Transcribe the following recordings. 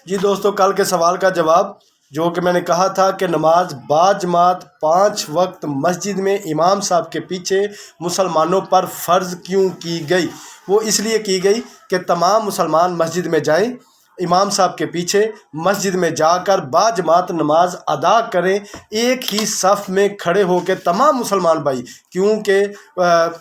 جی دوستو، کل کے سوال کا جواب جو کہ میں نے کہا تھا کہ نماز باجماعت 5 وقت مسجد میں امام صاحب کے پیچھے مسلمانوں پر فرض کیوں کی گئی؟ وہ اس لیے کی گئی کہ تمام مسلمان مسجد میں جائیں، امام صاحب کے پیچھے مسجد میں جا کر باجماعت نماز ادا کریں، ایک ہی صف میں کھڑے ہو کے تمام مسلمان بھائی، کیونکہ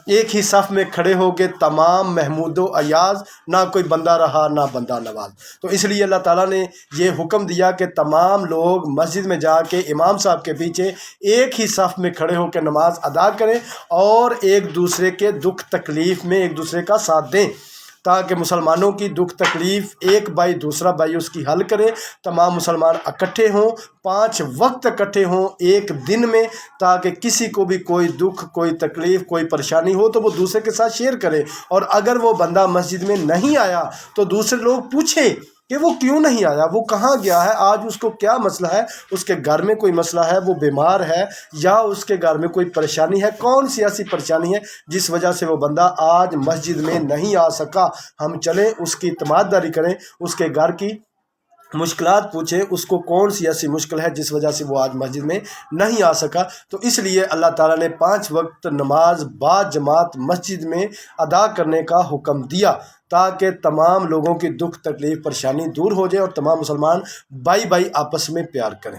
ایک ہی صف میں کھڑے ہو کے تمام محمود و ایاز، نہ کوئی بندہ رہا نہ بندہ نواز۔ تو اس لیے اللہ تعالیٰ نے یہ حکم دیا کہ تمام لوگ مسجد میں جا کے امام صاحب کے پیچھے ایک ہی صف میں کھڑے ہو کے نماز ادا کریں اور ایک دوسرے کے دکھ تکلیف میں ایک دوسرے کا ساتھ دیں، تاکہ مسلمانوں کی دکھ تکلیف ایک بھائی دوسرا بھائی اس کی حل کرے، تمام مسلمان اکٹھے ہوں، 5 وقت اکٹھے ہوں ایک دن میں، تاکہ کسی کو بھی کوئی دکھ، کوئی تکلیف، کوئی پریشانی ہو تو وہ دوسرے کے ساتھ شیئر کرے، اور اگر وہ بندہ مسجد میں نہیں آیا تو دوسرے لوگ پوچھیں کہ وہ کیوں نہیں آیا، وہ کہاں گیا ہے، آج اس کو کیا مسئلہ ہے، اس کے گھر میں کوئی مسئلہ ہے، وہ بیمار ہے، یا اس کے گھر میں کوئی پریشانی ہے، کون سی ایسی پریشانی ہے جس وجہ سے وہ بندہ آج مسجد میں نہیں آ سکا۔ ہم چلیں اس کی اعتماد داری کریں، اس کے گھر کی مشکلات پوچھیں، اس کو کون سی ایسی مشکل ہے جس وجہ سے وہ آج مسجد میں نہیں آ سکا۔ تو اس لیے اللہ تعالیٰ نے 5 وقت نماز باجماعت مسجد میں ادا کرنے کا حکم دیا، تاکہ تمام لوگوں کی دکھ تکلیف پریشانی دور ہو جائے اور تمام مسلمان بھائی بھائی آپس میں پیار کریں۔